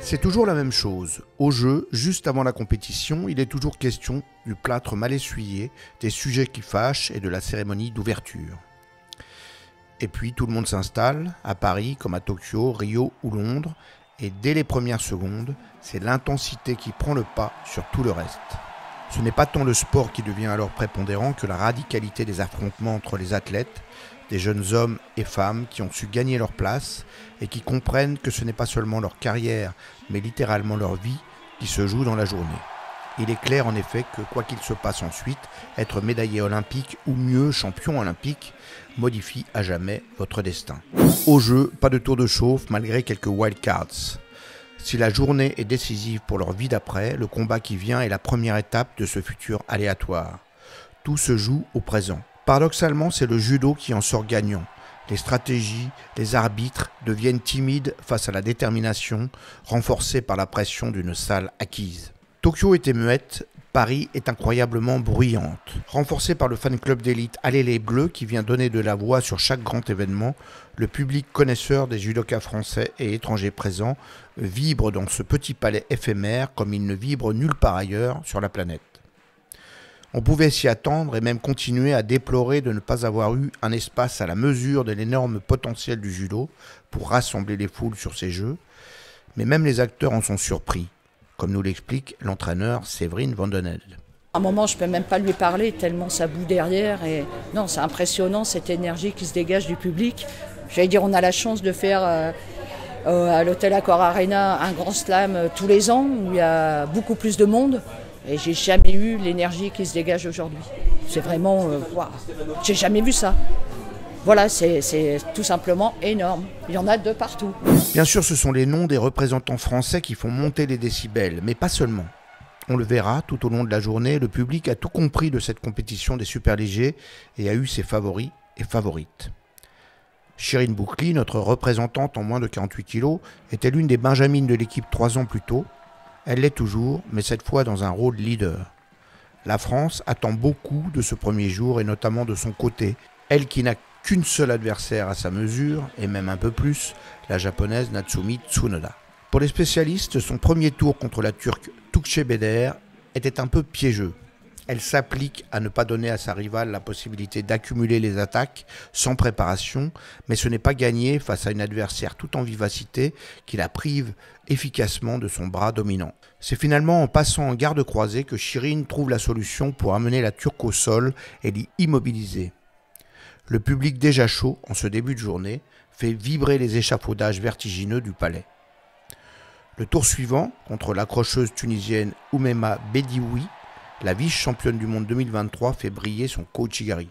C'est toujours la même chose. Au jeu, juste avant la compétition, il est toujours question du plâtre mal essuyé, des sujets qui fâchent et de la cérémonie d'ouverture. Et puis tout le monde s'installe, à Paris comme à Tokyo, Rio ou Londres, et dès les premières secondes, c'est l'intensité qui prend le pas sur tout le reste. Ce n'est pas tant le sport qui devient alors prépondérant que la radicalité des affrontements entre les athlètes, des jeunes hommes et femmes qui ont su gagner leur place et qui comprennent que ce n'est pas seulement leur carrière, mais littéralement leur vie qui se joue dans la journée. Il est clair en effet que quoi qu'il se passe ensuite, être médaillé olympique ou mieux champion olympique modifie à jamais votre destin. Au jeu, pas de tour de chauffe malgré quelques wildcards. Si la journée est décisive pour leur vie d'après, le combat qui vient est la première étape de ce futur aléatoire. Tout se joue au présent. Paradoxalement, c'est le judo qui en sort gagnant. Les stratégies, les arbitres deviennent timides face à la détermination, renforcée par la pression d'une salle acquise. Tokyo était muette, Paris est incroyablement bruyante. Renforcée par le fan club d'élite Allez les Bleus qui vient donner de la voix sur chaque grand événement, le public connaisseur des judokas français et étrangers présents vibre dans ce petit palais éphémère comme il ne vibre nulle part ailleurs sur la planète. On pouvait s'y attendre et même continuer à déplorer de ne pas avoir eu un espace à la mesure de l'énorme potentiel du judo pour rassembler les foules sur ces jeux, mais même les acteurs en sont surpris, comme nous l'explique l'entraîneur Séverine Vandenelde. À un moment, je ne peux même pas lui parler tellement ça boue derrière. Et non, c'est impressionnant cette énergie qui se dégage du public. J'allais dire, on a la chance de faire à l'hôtel Accor Arena un grand slam tous les ans où il y a beaucoup plus de monde. Et j'ai jamais eu l'énergie qui se dégage aujourd'hui. C'est vraiment, waouh, j'ai jamais vu ça. Voilà, c'est tout simplement énorme. Il y en a de partout. Bien sûr, ce sont les noms des représentants français qui font monter les décibels, mais pas seulement. On le verra tout au long de la journée, le public a tout compris de cette compétition des superlégers et a eu ses favoris et favorites. Chirine Boucli, notre représentante en moins de 48 kg, était l'une des benjamines de l'équipe 3 ans plus tôt. Elle l'est toujours, mais cette fois dans un rôle leader. La France attend beaucoup de ce premier jour et notamment de son côté. Elle qui n'a qu'une seule adversaire à sa mesure, et même un peu plus, la japonaise Natsumi Tsunoda. Pour les spécialistes, son premier tour contre la turque Tuğçe Beder était un peu piégeux. Elle s'applique à ne pas donner à sa rivale la possibilité d'accumuler les attaques sans préparation, mais ce n'est pas gagné face à une adversaire tout en vivacité qui la prive efficacement de son bras dominant. C'est finalement en passant en garde croisée que Chirine trouve la solution pour amener la Turque au sol et l'y immobiliser. Le public déjà chaud en ce début de journée fait vibrer les échafaudages vertigineux du palais. Le tour suivant, contre l'accrocheuse tunisienne Oumema Bedioui, la vice-championne du monde 2023 fait briller son Kouchigari.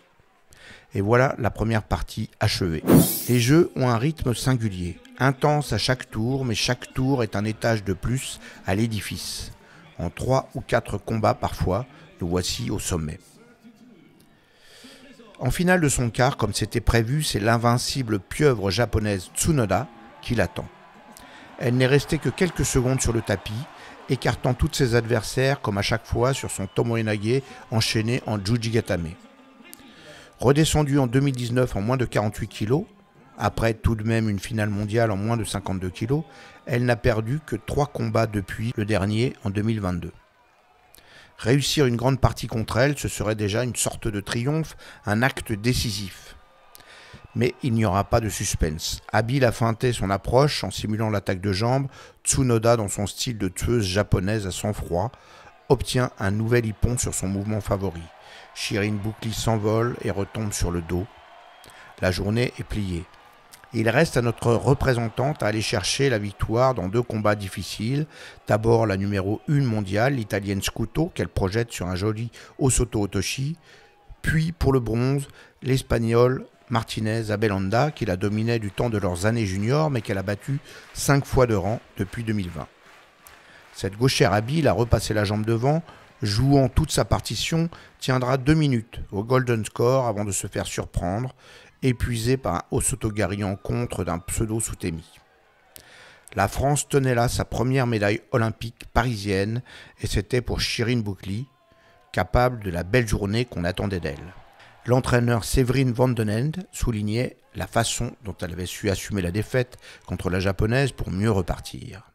Et voilà la première partie achevée. Les jeux ont un rythme singulier, intense à chaque tour, mais chaque tour est un étage de plus à l'édifice. En 3 ou 4 combats parfois, nous voici au sommet. En finale de son quart, comme c'était prévu, c'est l'invincible pieuvre japonaise Tsunoda qui l'attend. Elle n'est restée que quelques secondes sur le tapis, écartant toutes ses adversaires comme à chaque fois sur son tomoe-nage enchaîné en jujigatame. Redescendue en 2019 en moins de 48 kg, après tout de même une finale mondiale en moins de 52 kg, elle n'a perdu que 3 combats depuis le dernier en 2022. Réussir une grande partie contre elle, ce serait déjà une sorte de triomphe, un acte décisif. Mais il n'y aura pas de suspense. Habile à feinter son approche en simulant l'attaque de jambes, Tsunoda, dans son style de tueuse japonaise à sang-froid, obtient un nouvel ippon sur son mouvement favori. Chirine Boucli s'envole et retombe sur le dos. La journée est pliée. Il reste à notre représentante à aller chercher la victoire dans 2 combats difficiles. D'abord la numéro 1 mondiale, l'italienne Scuto, qu'elle projette sur un joli Osoto Otoshi. Puis pour le bronze, l'espagnole Martinez Abelanda, qui la dominait du temps de leurs années juniors, mais qu'elle a battu 5 fois de rang depuis 2020. Cette gauchère habile a repassé la jambe devant, jouant toute sa partition, tiendra 2 minutes au golden score avant de se faire surprendre, épuisé par un Osotogari en contre d'un pseudo-Soutemi. La France tenait là sa première médaille olympique parisienne, et c'était pour Chirine Boucli, capable de la belle journée qu'on attendait d'elle. L'entraîneur Séverine Vandenelde soulignait la façon dont elle avait su assumer la défaite contre la japonaise pour mieux repartir.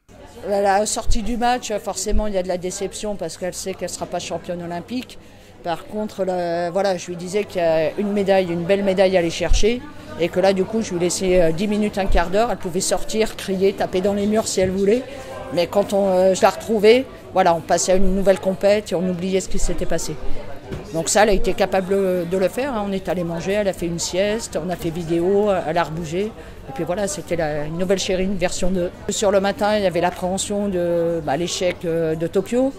À la sortie du match, forcément, il y a de la déception parce qu'elle sait qu'elle ne sera pas championne olympique. Par contre, voilà, je lui disais qu'il y a une belle médaille à aller chercher. Et que là, du coup, je lui laissais 10 minutes, un quart d'heure. Elle pouvait sortir, crier, taper dans les murs si elle voulait. Mais quand je la retrouvais, voilà, on passait à une nouvelle compète et on oubliait ce qui s'était passé. Donc ça, elle a été capable de le faire. On est allé manger, elle a fait une sieste, on a fait vidéo, elle a rebougé. Et puis voilà, c'était une nouvelle Chérine version 2. Sur le matin, il y avait l'appréhension de l'échec de Tokyo.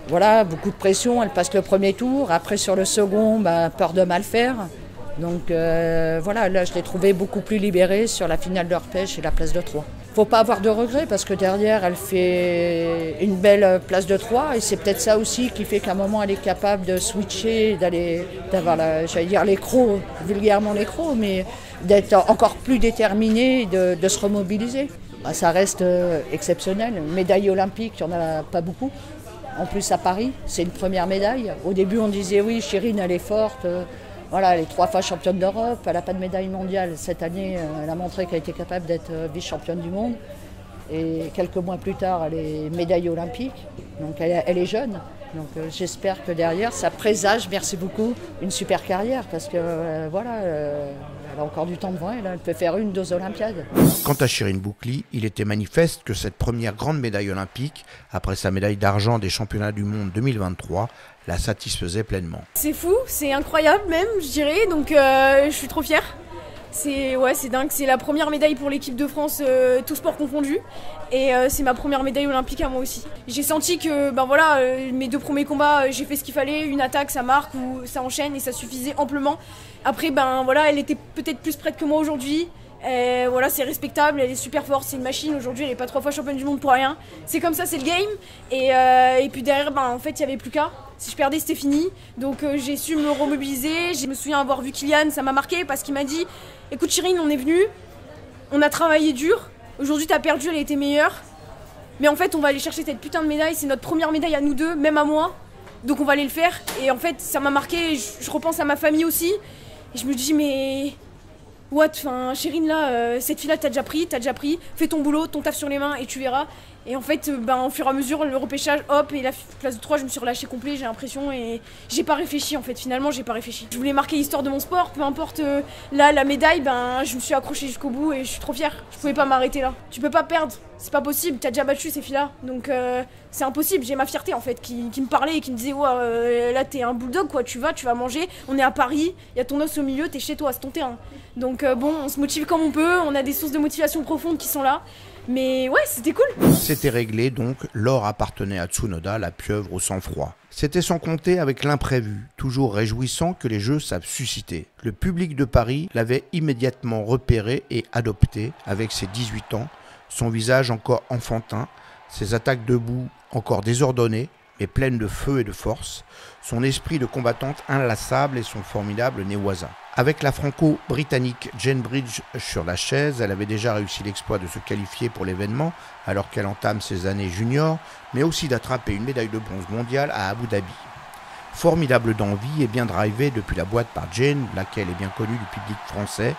Voilà, beaucoup de pression, elle passe le premier tour. Après, sur le second, peur de mal faire. Donc voilà, là, je l'ai trouvée beaucoup plus libérée sur la finale de repêche et la place de 3. Faut pas avoir de regrets parce que derrière, elle fait une belle place de 3 et c'est peut-être ça aussi qui fait qu'à un moment, elle est capable de switcher, d'avoir, j'allais dire l'écro, vulgairement l'écro, mais d'être encore plus déterminée, de se remobiliser. Ça reste exceptionnel. Une médaille olympique, il n'y en a pas beaucoup. En plus, à Paris, c'est une première médaille. Au début, on disait oui, Chérine, elle est forte. Voilà, elle est 3 fois championne d'Europe, elle n'a pas de médaille mondiale. Cette année, elle a montré qu'elle était capable d'être vice-championne du monde. Et quelques mois plus tard, elle est médaille olympique. Donc elle est jeune. Donc j'espère que derrière, ça présage, merci beaucoup, une super carrière. Parce que voilà, elle a encore du temps devant elle. Elle peut faire 2 Olympiades. Quant à Chérine Boucly, il était manifeste que cette première grande médaille olympique, après sa médaille d'argent des championnats du monde 2023, la satisfaisait pleinement. C'est fou, c'est incroyable même, je dirais, donc je suis trop fière. C'est dingue, c'est la première médaille pour l'équipe de France, tout sport confondu, et c'est ma première médaille olympique à moi aussi. J'ai senti que mes 2 premiers combats, j'ai fait ce qu'il fallait, une attaque, ça marque ou ça enchaîne et ça suffisait amplement. Après, elle était peut-être plus prête que moi aujourd'hui. Voilà, c'est respectable, elle est super forte, c'est une machine. Aujourd'hui, elle n'est pas 3 fois championne du monde pour rien. C'est comme ça, c'est le game. Et puis derrière, en fait, il n'y avait plus qu'à. Si je perdais, c'était fini. Donc j'ai su me remobiliser. Je me souviens avoir vu Kylian, ça m'a marqué parce qu'il m'a dit « Écoute Chérine, on est venu, on a travaillé dur. Aujourd'hui, t'as perdu, elle a été meilleure. Mais en fait, on va aller chercher cette putain de médaille. C'est notre première médaille à nous deux, même à moi. Donc on va aller le faire. » Et en fait, ça m'a marqué. Je repense à ma famille aussi. Et je me dis « Mais... what, Chérine, là, cette fille-là, t'as déjà pris, fais ton boulot, ton taf sur les mains et tu verras. » Et en fait, au fur et à mesure, le repêchage, hop, et la place de 3, je me suis relâchée complet, j'ai l'impression, et j'ai pas réfléchi, en fait, finalement, j'ai pas réfléchi. Je voulais marquer l'histoire de mon sport, peu importe, là, la médaille, je me suis accrochée jusqu'au bout et je suis trop fière. Je pouvais pas m'arrêter là. Tu peux pas perdre, c'est pas possible, t'as déjà battu ces filles-là, donc c'est impossible. J'ai ma fierté, en fait, qui me parlait et qui me disait, ouais, là, t'es un bulldog, quoi, tu vas manger, on est à Paris, il y a ton os au milieu, t'es chez toi, c'est ton terrain. Donc on se motive comme on peut, on a des sources de motivation profondes qui sont là. Mais ouais, c'était cool. C'était réglé donc, l'or appartenait à Tsunoda, la pieuvre au sang-froid. C'était sans compter avec l'imprévu, toujours réjouissant que les Jeux savent susciter. Le public de Paris l'avait immédiatement repéré et adopté avec ses 18 ans, son visage encore enfantin, ses attaques debout encore désordonnées, mais pleines de feu et de force, son esprit de combattante inlassable et son formidable nez voisin. Avec la franco-britannique Jane Bridge sur la chaise, elle avait déjà réussi l'exploit de se qualifier pour l'événement alors qu'elle entame ses années juniors, mais aussi d'attraper une médaille de bronze mondiale à Abu Dhabi. Formidable d'envie et bien drivée depuis la boîte par Jane, laquelle est bien connue du public français,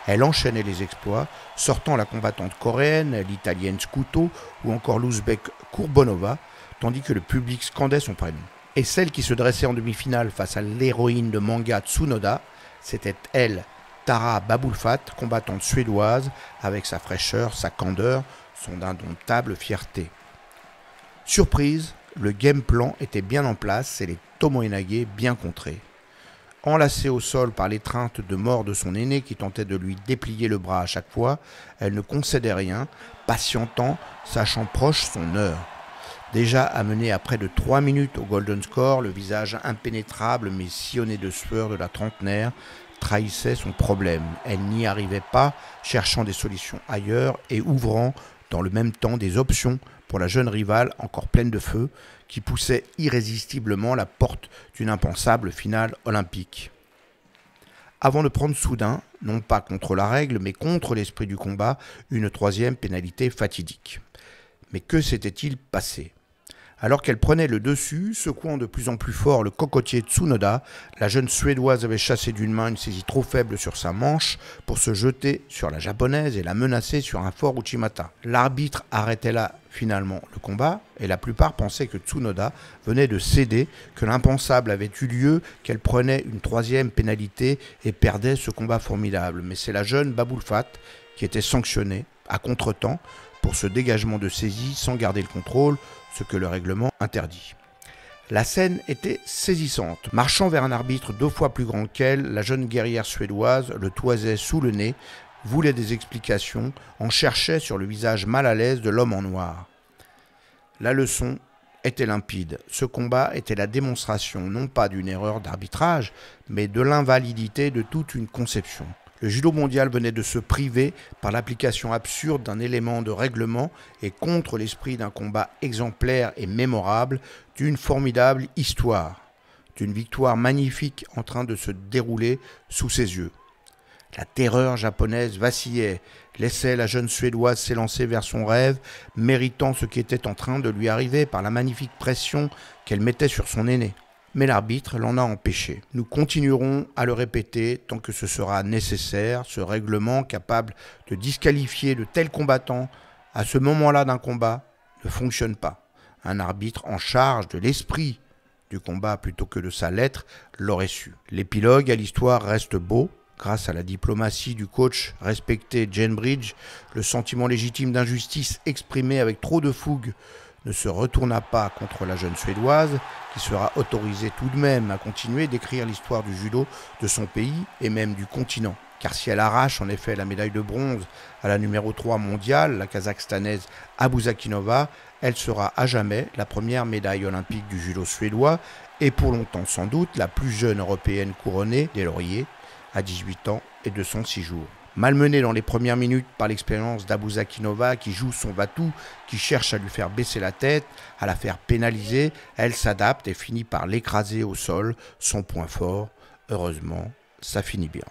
elle enchaînait les exploits, sortant la combattante coréenne, l'italienne Scuto ou encore l'ouzbek Kourbonova, tandis que le public scandait son prénom. Et celle qui se dressait en demi-finale face à l'héroïne de manga Tsunoda, c'était elle, Tara Baboulfat, combattante suédoise, avec sa fraîcheur, sa candeur, son indomptable fierté. Surprise, le game plan était bien en place et les Tomoe-nage bien contrés. Enlacée au sol par l'étreinte de mort de son aîné qui tentait de lui déplier le bras à chaque fois, elle ne concédait rien, patientant, sachant proche son heure. Déjà amenée à près de 3 minutes au golden score, le visage impénétrable mais sillonné de sueur de la trentenaire trahissait son problème. Elle n'y arrivait pas, cherchant des solutions ailleurs et ouvrant dans le même temps des options pour la jeune rivale encore pleine de feu qui poussait irrésistiblement la porte d'une impensable finale olympique. Avant de prendre soudain, non pas contre la règle mais contre l'esprit du combat, une 3e pénalité fatidique. Mais que s'était-il passé ? Alors qu'elle prenait le dessus, secouant de plus en plus fort le cocotier Tsunoda, la jeune Suédoise avait chassé d'une main une saisie trop faible sur sa manche pour se jeter sur la japonaise et la menacer sur un fort Uchimata. L'arbitre arrêtait là finalement le combat et la plupart pensaient que Tsunoda venait de céder, que l'impensable avait eu lieu, qu'elle prenait une 3e pénalité et perdait ce combat formidable. Mais c'est la jeune Baboulfat qui était sanctionnée à contretemps pour ce dégagement de saisie sans garder le contrôle, ce que le règlement interdit. La scène était saisissante. Marchant vers un arbitre 2 fois plus grand qu'elle, la jeune guerrière suédoise le toisait sous le nez, voulait des explications, en cherchait sur le visage mal à l'aise de l'homme en noir. La leçon était limpide. Ce combat était la démonstration non pas d'une erreur d'arbitrage, mais de l'invalidité de toute une conception. Le judo mondial venait de se priver par l'application absurde d'un élément de règlement et contre l'esprit d'un combat exemplaire et mémorable, d'une formidable histoire, d'une victoire magnifique en train de se dérouler sous ses yeux. La terreur japonaise vacillait, laissait la jeune Suédoise s'élancer vers son rêve, méritant ce qui était en train de lui arriver par la magnifique pression qu'elle mettait sur son aîné. Mais l'arbitre l'en a empêché. Nous continuerons à le répéter tant que ce sera nécessaire, ce règlement capable de disqualifier de tels combattants à ce moment-là d'un combat ne fonctionne pas. Un arbitre en charge de l'esprit du combat plutôt que de sa lettre l'aurait su. L'épilogue à l'histoire reste beau. Grâce à la diplomatie du coach respecté Jane Bridge, le sentiment légitime d'injustice exprimé avec trop de fougue ne se retourna pas contre la jeune Suédoise, qui sera autorisée tout de même à continuer d'écrire l'histoire du judo de son pays et même du continent. Car si elle arrache en effet la médaille de bronze à la numéro 3 mondiale, la kazakhstanaise Abouzakinova, elle sera à jamais la première médaille olympique du judo suédois et pour longtemps sans doute la plus jeune européenne couronnée des lauriers à 18 ans et 206 jours. Malmenée dans les premières minutes par l'expérience d'Abouzakinova qui joue son va-tout, qui cherche à lui faire baisser la tête, à la faire pénaliser, elle s'adapte et finit par l'écraser au sol, son point fort. Heureusement, ça finit bien.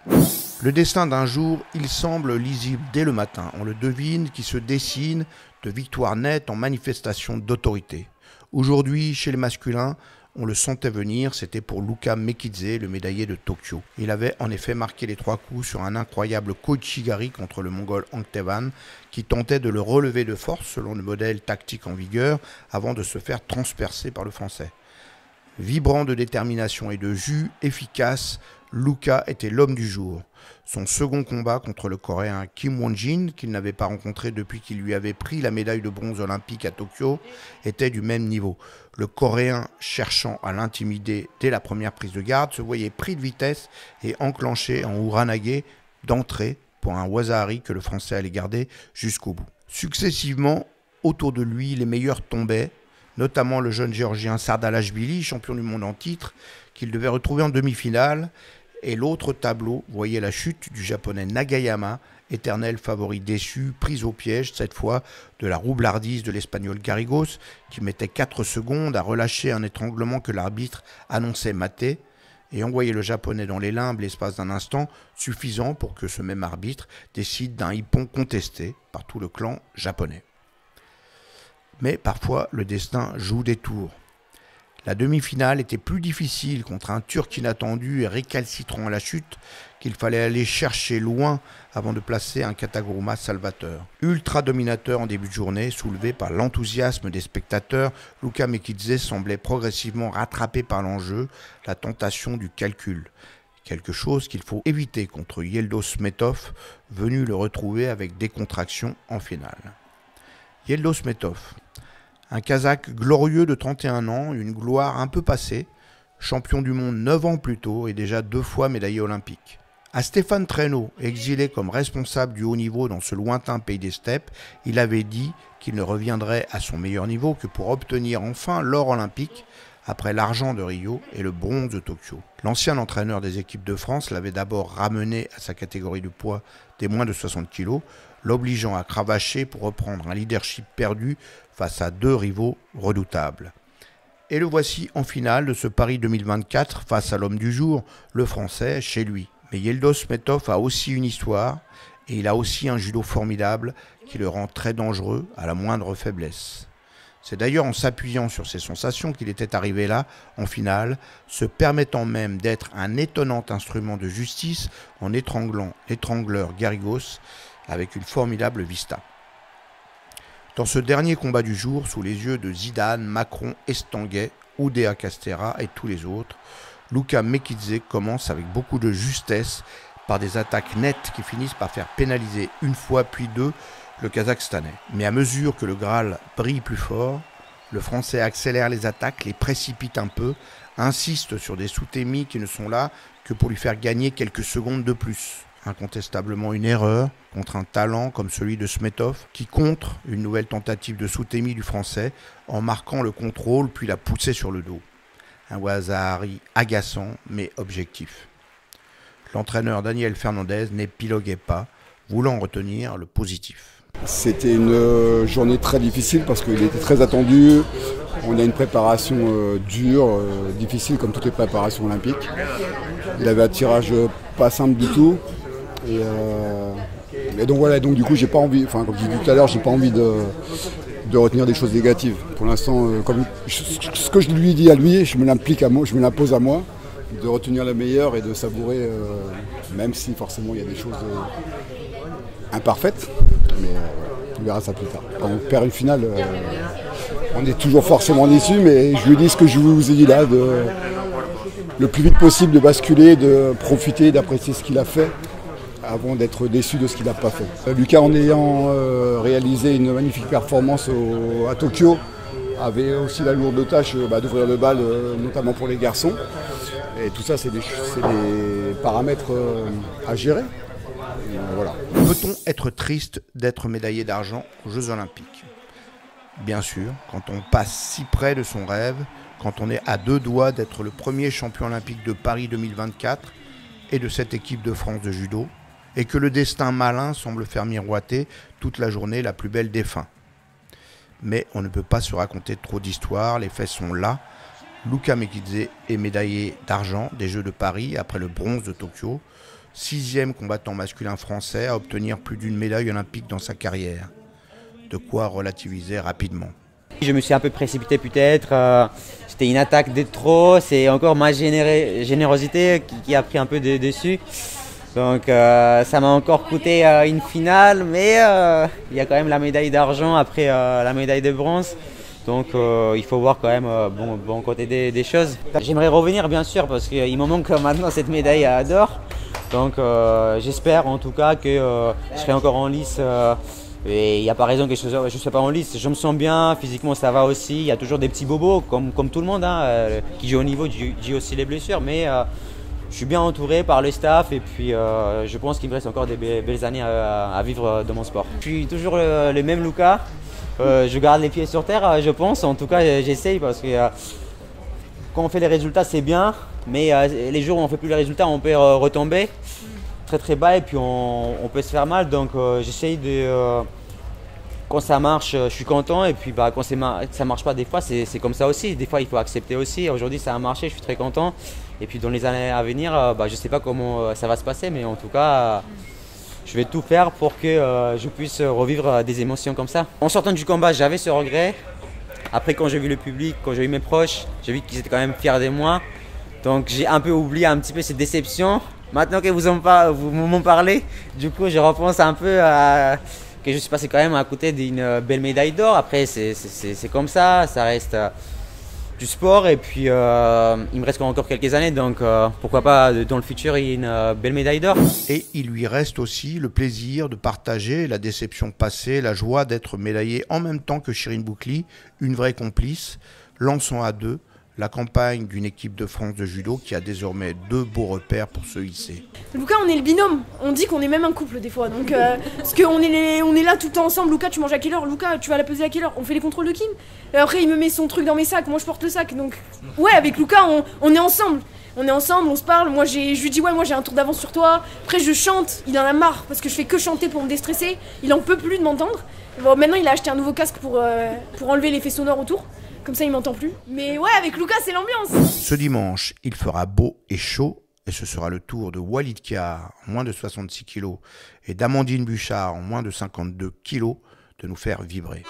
Le destin d'un jour, il semble lisible dès le matin. On le devine qui se dessine de victoire nette en manifestation d'autorité. Aujourd'hui, chez les masculins, on le sentait venir, c'était pour Luka Mekidze, le médaillé de Tokyo. Il avait en effet marqué les 3 coups sur un incroyable Koichigari contre le Mongol Angtevan, qui tentait de le relever de force selon le modèle tactique en vigueur, avant de se faire transpercer par le Français. Vibrant de détermination et de jus, efficace, Luka était l'homme du jour. Son second combat contre le Coréen Kim Won-jin, qu'il n'avait pas rencontré depuis qu'il lui avait pris la médaille de bronze olympique à Tokyo, était du même niveau. Le Coréen, cherchant à l'intimider dès la première prise de garde, se voyait pris de vitesse et enclenché en uranage d'entrée pour un waza-hari que le Français allait garder jusqu'au bout. Successivement, autour de lui, les meilleurs tombaient, notamment le jeune Géorgien Sardalashvili, champion du monde en titre, qu'il devait retrouver en demi-finale. Et l'autre tableau voyait la chute du japonais Nagayama, éternel favori déçu, pris au piège, cette fois de la roublardise de l'espagnol Garrigos, qui mettait 4 secondes à relâcher un étranglement que l'arbitre annonçait maté, et envoyait le japonais dans les limbes l'espace d'un instant, suffisant pour que ce même arbitre décide d'un hippon contesté par tout le clan japonais. Mais parfois, le destin joue des tours. La demi-finale était plus difficile contre un Turc inattendu et récalcitrant à la chute qu'il fallait aller chercher loin avant de placer un Kataguruma salvateur. Ultra dominateur en début de journée, soulevé par l'enthousiasme des spectateurs, Luka Mekidze semblait progressivement rattrapé par l'enjeu, la tentation du calcul. Quelque chose qu'il faut éviter contre Yeldo Smetov, venu le retrouver avec décontraction en finale. Yeldo Smetov, un Kazakh glorieux de 31 ans, une gloire un peu passée, champion du monde 9 ans plus tôt et déjà 2 fois médaillé olympique. À Stéphane Traîneau, exilé comme responsable du haut niveau dans ce lointain pays des steppes, il avait dit qu'il ne reviendrait à son meilleur niveau que pour obtenir enfin l'or olympique, après l'argent de Rio et le bronze de Tokyo. L'ancien entraîneur des équipes de France l'avait d'abord ramené à sa catégorie de poids des moins de 60 kg, l'obligeant à cravacher pour reprendre un leadership perdu face à 2 rivaux redoutables. Et le voici en finale de ce Paris 2024 face à l'homme du jour, le Français, chez lui. Mais Yeldo Smetov a aussi une histoire et il a aussi un judo formidable qui le rend très dangereux à la moindre faiblesse. C'est d'ailleurs en s'appuyant sur ses sensations qu'il était arrivé là, en finale, se permettant même d'être un étonnant instrument de justice en étranglant l'étrangleur Garrigos avec une formidable vista. Dans ce dernier combat du jour, sous les yeux de Zidane, Macron, Estanguet, Oudéa Castéra et tous les autres, Luka Mekidze commence avec beaucoup de justesse par des attaques nettes qui finissent par faire pénaliser une fois puis deux le Kazakhstanais. Mais à mesure que le Graal brille plus fort, le Français accélère les attaques, les précipite un peu, insiste sur des Soutemi qui ne sont là que pour lui faire gagner quelques secondes de plus. Incontestablement une erreur contre un talent comme celui de Smetov qui contre une nouvelle tentative de Soutemi du Français en marquant le contrôle puis la poussée sur le dos. Un Ouazzari agaçant mais objectif. L'entraîneur Daniel Fernandez n'épiloguait pas, voulant retenir le positif. C'était une journée très difficile parce qu'il était très attendu. On a une préparation dure, difficile comme toutes les préparations olympiques. Il avait un tirage pas simple du tout. Et donc voilà, donc du coup j'ai pas envie, enfin comme je disais tout à l'heure, j'ai pas envie de retenir des choses négatives. Pour l'instant, comme ce que je lui dis à lui, je me l'implique à moi, je me l'impose à moi, de retenir la meilleure et de savourer, même si forcément il y a des choses imparfaites, mais on verra ça plus tard. Quand on perd une finale, on est toujours forcément déçu, mais je lui dis ce que je vous ai dit là, le plus vite possible de basculer, de profiter, d'apprécier ce qu'il a fait, avant d'être déçu de ce qu'il n'a pas fait. Lucas, en ayant réalisé une magnifique performance à Tokyo, avait aussi la lourde tâche d'ouvrir le bal, notamment pour les garçons. Et tout ça, c'est des paramètres à gérer. Voilà. Peut-on être triste d'être médaillé d'argent aux Jeux Olympiques? Bien sûr, quand on passe si près de son rêve, quand on est à 2 doigts d'être le premier champion olympique de Paris 2024 et de cette équipe de France de judo, et que le destin malin semble faire miroiter toute la journée la plus belle des fins. Mais on ne peut pas se raconter trop d'histoires, les faits sont là. Luka Mekidze est médaillé d'argent des Jeux de Paris après le bronze de Tokyo, 6e combattant masculin français à obtenir plus d'une médaille olympique dans sa carrière. De quoi relativiser rapidement. Je me suis un peu précipité peut-être, c'était une attaque de trop, c'est encore ma générosité qui a pris un peu dessus. Donc ça m'a encore coûté une finale, mais il y a quand même la médaille d'argent après la médaille de bronze. Donc il faut voir quand même bon côté des choses. J'aimerais revenir bien sûr parce qu'il me manque maintenant cette médaille d'or. Donc j'espère en tout cas que je serai encore en lice. Et il n'y a pas raison que je ne sois pas en lice. Je me sens bien, physiquement ça va aussi. Il y a toujours des petits bobos comme tout le monde qui joue au niveau, j'ai aussi les blessures. Mais je suis bien entouré par le staff et puis je pense qu'il me reste encore des belles années à vivre dans mon sport. Je suis toujours le même Luka. Je garde les pieds sur terre, je pense. En tout cas, j'essaye parce que quand on fait les résultats, c'est bien. Mais les jours où on ne fait plus les résultats, on peut retomber très bas et puis on peut se faire mal. Donc j'essaye de… quand ça marche, je suis content. Et puis quand ça ne marche pas, des fois, c'est comme ça aussi. Des fois, il faut accepter aussi. Aujourd'hui, ça a marché, je suis très content. Et puis dans les années à venir, je ne sais pas comment ça va se passer. Mais en tout cas… je vais tout faire pour que je puisse revivre des émotions comme ça. En sortant du combat, j'avais ce regret. Après, quand j'ai vu le public, quand j'ai vu mes proches, j'ai vu qu'ils étaient quand même fiers de moi. Donc, j'ai un peu oublié un petit peu cette déception. Maintenant que vous m'en parlez, du coup, je repense un peu à que je suis passé quand même à côté d'une belle médaille d'or. Après, c'est comme ça reste du sport et puis il me reste encore quelques années, donc pourquoi pas dans le futur il y ait une belle médaille d'or. Et il lui reste aussi le plaisir de partager la déception passée, la joie d'être médaillé en même temps que Chirine Boukli, une vraie complice, lançant à deux la campagne d'une équipe de France de judo qui a désormais 2 beaux repères pour se hisser. Luka, on est le binôme, on dit qu'on est même un couple des fois, donc parce qu'on est là tout le temps ensemble. Luka, tu manges à quelle heure? Luka, tu vas la peser à quelle heure? On fait les contrôles de Kim. Après, il me met son truc dans mes sacs, moi je porte le sac. Donc ouais, avec Luka, on est ensemble. On est ensemble, on se parle. Moi, je lui dis ouais, moi j'ai un tour d'avance sur toi. Après, je chante, il en a marre parce que je fais que chanter pour me déstresser. Il en peut plus de m'entendre. Bon, maintenant, il a acheté un nouveau casque pour enlever l'effet sonore autour. Comme ça, il m'entend plus. Mais ouais, avec Luka, c'est l'ambiance. Ce dimanche, il fera beau et chaud et ce sera le tour de Walid Khar en moins de 66 kg et d'Amandine Buchard en moins de 52 kg de nous faire vibrer.